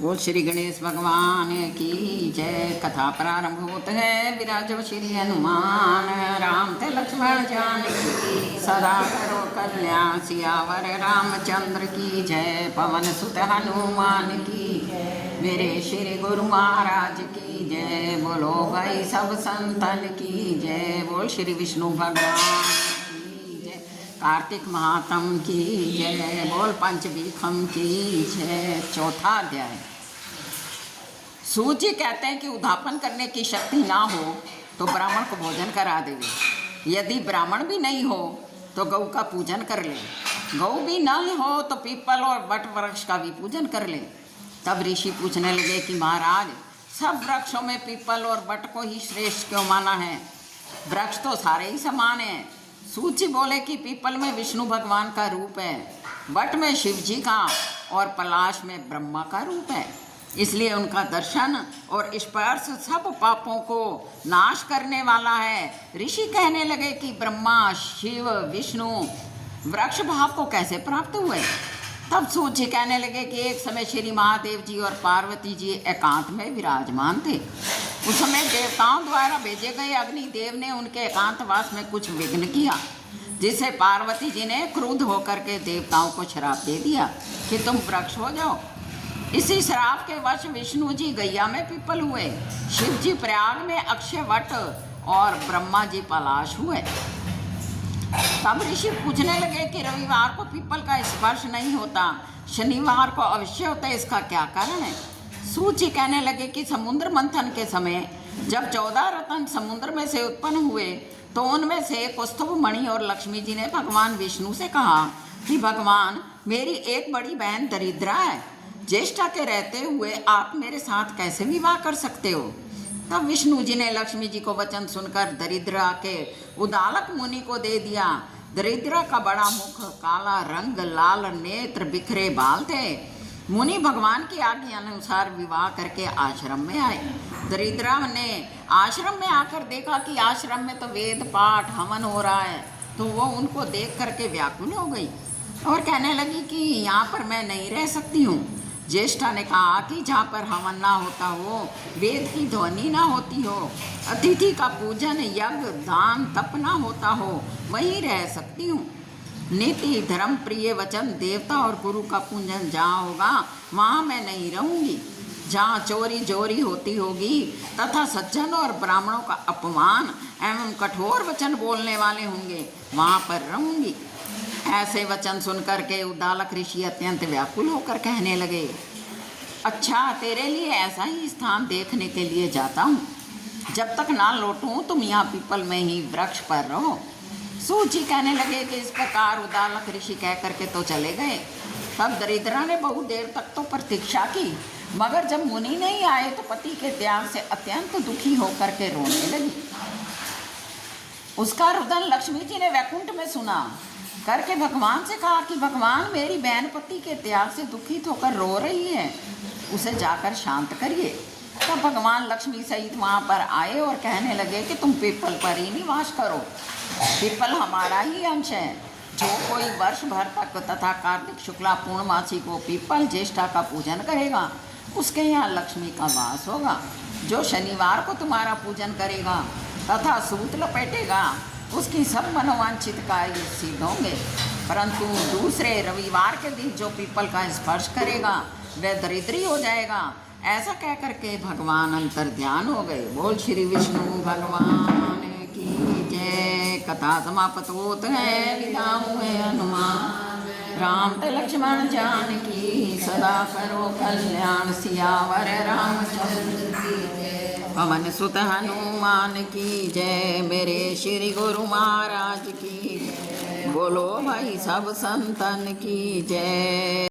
बोल श्री गणेश भगवान की जय। कथा प्रारंभ होत है। विराजो श्री हनुमान राम ते लक्ष्मण जानकी सदा करो कल्याण सियावर रामचंद्र की जय। पवन सुत हनुमान की मेरे श्री गुरु महाराज की जय। बोलो भाई सब संतन की जय। बोल श्री विष्णु भगवान की जय। कार्तिक महात्म की जय। बोल पंचवीखम की जय। चौथा अध्याय। सूत जी कहते हैं कि उद्धापन करने की शक्ति ना हो तो ब्राह्मण को भोजन करा देवे। यदि ब्राह्मण भी नहीं हो तो गौ का पूजन कर ले। गौ भी नहीं हो तो पीपल और वट वृक्ष का भी पूजन कर ले। तब ऋषि पूछने लगे कि महाराज, सब वृक्षों में पीपल और वट को ही श्रेष्ठ क्यों माना है? वृक्ष तो सारे ही समान हैं। सूत जी बोले कि पीपल में विष्णु भगवान का रूप है, वट में शिव जी का और पलाश में ब्रह्मा का रूप है, इसलिए उनका दर्शन और स्पर्श सब पापों को नाश करने वाला है। ऋषि कहने लगे कि ब्रह्मा, शिव, विष्णु वृक्ष भाव को कैसे प्राप्त हुए? तब सूत जी कहने लगे कि एक समय श्री महादेव जी और पार्वती जी एकांत में विराजमान थे। उस समय देवताओं द्वारा भेजे गए अग्निदेव ने उनके एकांतवास में कुछ विघ्न किया, जिससे पार्वती जी ने क्रुद्ध होकर के देवताओं को श्राप दे दिया कि तुम वृक्ष हो जाओ। इसी श्राप के वश विष्णु जी गैया में पीपल हुए, शिव जी प्रयाग में अक्षय वट और ब्रह्मा जी पलाश हुए। तब ऋषि पूछने लगे कि रविवार को पीपल का स्पर्श नहीं होता, शनिवार को अवश्य होता है, इसका क्या कारण है? सूत जी कहने लगे कि समुद्र मंथन के समय जब 14 रत्न समुद्र में से उत्पन्न हुए तो उनमें से कौस्तुभ मणि और लक्ष्मी जी ने भगवान विष्णु से कहा कि भगवान, मेरी एक बड़ी बहन दरिद्रा है, ज्येष्ठा के रहते हुए आप मेरे साथ कैसे विवाह कर सकते हो? तब विष्णु जी ने लक्ष्मी जी को वचन सुनकर दरिद्रा के उदालक मुनि को दे दिया। दरिद्रा का बड़ा मुख, काला रंग, लाल नेत्र, बिखरे बाल थे। मुनि भगवान की आज्ञा अनुसार विवाह करके आश्रम में आए। दरिद्रा ने आश्रम में आकर देखा कि आश्रम में तो वेद पाठ हवन हो रहा है, तो वो उनको देख करके व्याकुल हो गई और कहने लगी कि यहाँ पर मैं नहीं रह सकती हूँ। ज्येष्ठा ने कहा कि जहाँ पर हवन ना होता हो, वेद की ध्वनि ना होती हो, अतिथि का पूजन, यज्ञ, दान, तप ना होता हो, वहीं रह सकती हूँ। नीति, धर्म, प्रिय वचन, देवता और गुरु का पूजन जहाँ होगा वहाँ मैं नहीं रहूँगी। जहाँ चोरी जोरी होती होगी तथा सज्जन और ब्राह्मणों का अपमान एवं कठोर वचन बोलने वाले होंगे वहाँ पर रहूँगी। ऐसे वचन सुनकर के उद्दालक ऋषि अत्यंत व्याकुल होकर कहने लगे, अच्छा, तेरे लिए ऐसा ही स्थान देखने के लिए जाता हूँ। जब तक ना लौटूँ तुम यहाँ पीपल में ही वृक्ष पर रहो। सूत जी कहने लगे कि इस प्रकार उद्दालक ऋषि कह करके तो चले गए। तब दरिद्रा ने बहुत देर तक तो प्रतीक्षा की, मगर जब मुनि नहीं आए तो पति के त्याग से अत्यंत दुखी होकर के रोने लगी। उसका रुदन लक्ष्मी जी ने वैकुंठ में सुना करके भगवान से कहा कि भगवान, मेरी बहन पति के त्याग से दुखित होकर रो रही है, उसे जाकर शांत करिए। तब भगवान लक्ष्मी सहित वहाँ पर आए और कहने लगे कि तुम पीपल पर ही निवास करो, पीपल हमारा ही अंश है। जो कोई वर्ष भर तक तथा कार्तिक शुक्ला पूर्णमासी को पीपल ज्येष्ठा का पूजन करेगा उसके यहाँ लक्ष्मी का वास होगा। जो शनिवार को तुम्हारा पूजन करेगा तथा सूत लपेटेगा उसकी सब मनोवांछित कार्य सिद्ध होंगे, परंतु दूसरे रविवार के दिन जो पीपल का स्पर्श करेगा वह दरिद्री हो जाएगा। ऐसा कह करके भगवान अंतर ध्यान हो गए। बोल श्री विष्णु भगवान की जय। कथा समाप्त होत है। विदा हुए हनुमान राम ते लक्ष्मण जानकी सदा करो कल्याण सियावर रामचंद्र की जय। पवन सुत हनुमान की जय। मेरे श्री गुरु महाराज की जय। बोलो भाई सब संतन की जय।